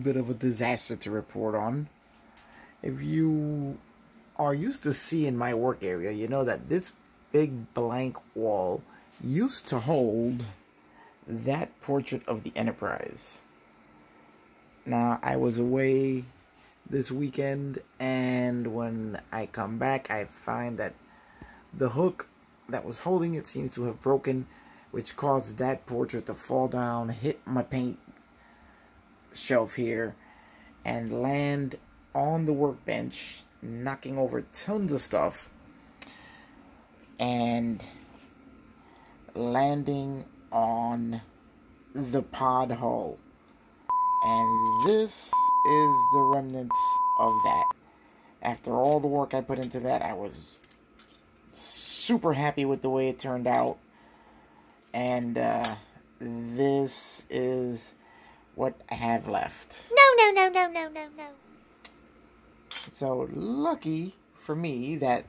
bit of a disaster to report on. If you are used to seeing my work area, you know that this big blank wall used to hold that portrait of the Enterprise. Now, I was away this weekend, and when I come back, I find that the hook that was holding it seems to have broken, which caused that portrait to fall down, hit my paint shelf here, and land on the workbench, knocking over tons of stuff, and landing on the pod hull. And this is the remnants of that. After all the work I put into that, I was super happy with the way it turned out. And this is what I have left. No. So lucky for me that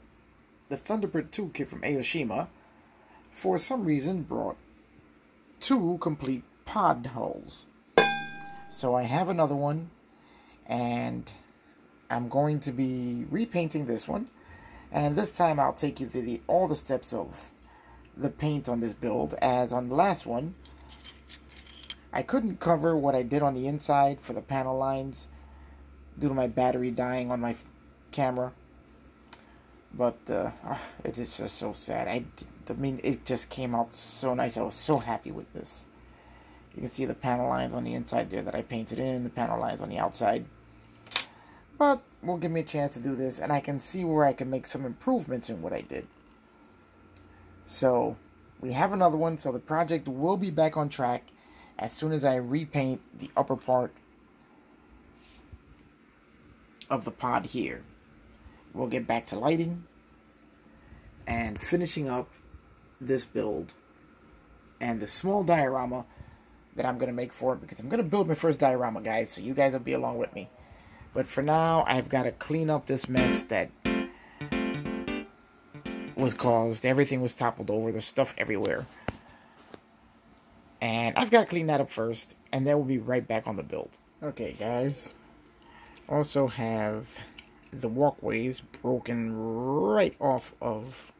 the Thunderbird toolkit from Aoshima, for some reason, brought 2 complete pod hulls. So I have another one, and I'm going to be repainting this one. And this time I'll take you through all the steps of the paint on this build. As on the last one, I couldn't cover what I did on the inside for the panel lines due to my battery dying on my camera. But it's just so sad. I mean, it just came out so nice. I was so happy with this. You can see the panel lines on the inside there that I painted in, the panel lines on the outside. But will give me a chance to do this, and I can see where I can make some improvements in what I did. So we have another one, so the project will be back on track as soon as I repaint the upper part of the pod here. We'll get back to lighting and finishing up this build and the small diorama that I'm going to make for it, because I'm going to build my first diorama, guys, so you guys will be along with me. But for now, I've got to clean up this mess that was caused. Everything was toppled over. There's stuff everywhere. And I've got to clean that up first, and then we'll be right back on the build. Okay, guys. Also have the walkways broken right off of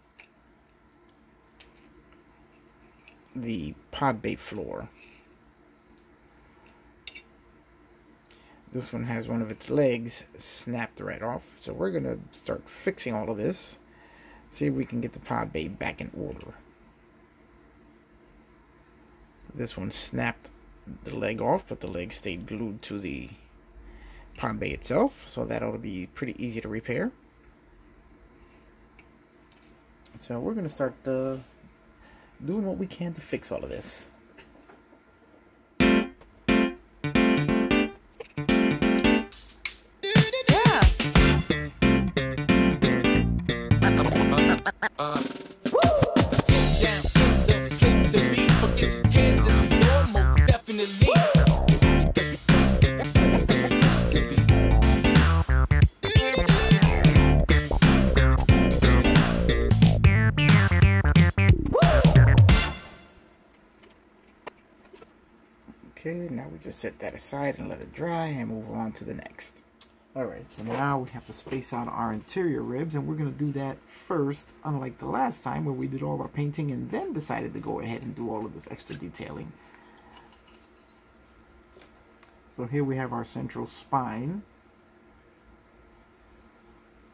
the pod bay floor. This one has one of its legs snapped right off, so we're going to start fixing all of this. See if we can get the pod bay back in order. This one snapped the leg off, but the leg stayed glued to the pod bay itself, so that ought to be pretty easy to repair. So we're going to start doing what we can to fix all of this. Okay, now we just set that aside and let it dry and move on to the next. Alright, so now we have to space out our interior ribs, and we're going to do that first, unlike the last time where we did all our painting and then decided to go ahead and do all of this extra detailing. So here we have our central spine.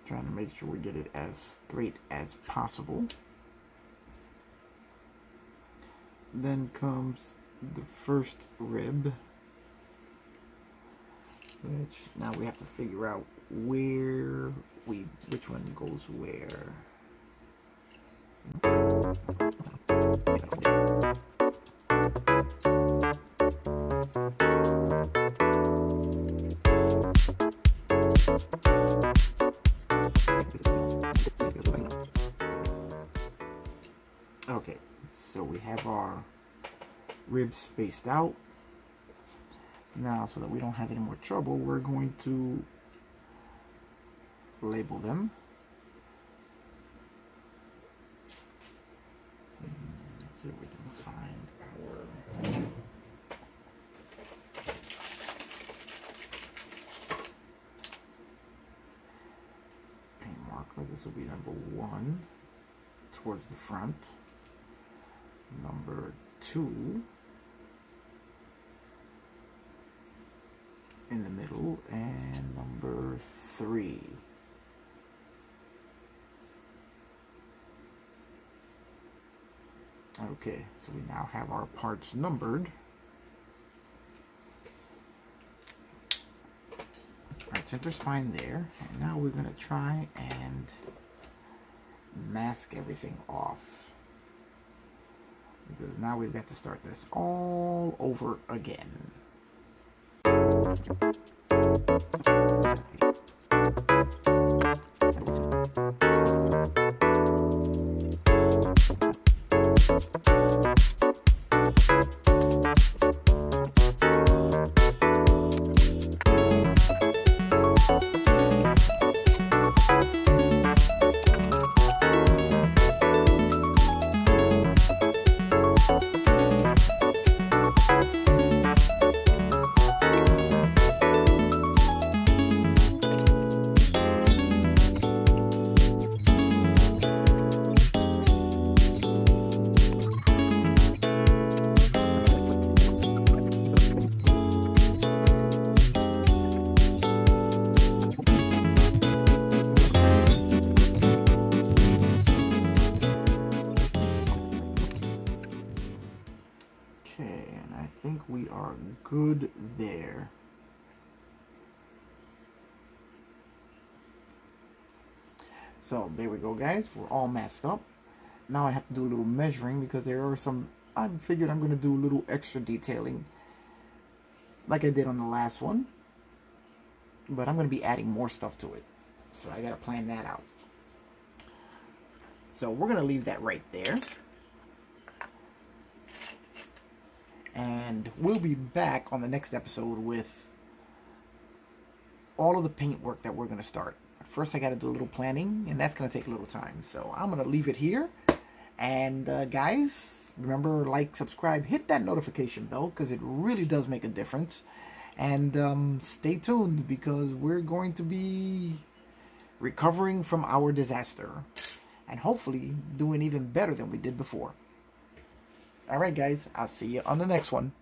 Trying to make sure we get it as straight as possible. Then comes the first rib, which now we have to figure out which one goes where. Okay, so we have our ribs spaced out. Now, so that we don't have any more trouble, we're going to label them. Let's see if we can find our towards the front. Number 2 in the middle, and number 3. Okay, so we now have our parts numbered. Alright, center spine there, and now we're going to try and mask everything off, because now we've got to start this all over again. We are good there. So there we go, guys. We're all masked up. Now I have to do a little measuring, because there are some, I figured I'm going to do a little extra detailing like I did on the last one, but I'm going to be adding more stuff to it, so I got to plan that out. So we're going to leave that right there. And we'll be back on the next episode with all of the paint work that we're going to start. First, I got to do a little planning, and that's going to take a little time. So I'm going to leave it here. And guys, remember, like, subscribe, hit that notification bell, because it really does make a difference. And stay tuned, because we're going to be recovering from our disaster, and hopefully doing even better than we did before. Alright guys, I'll see you on the next one.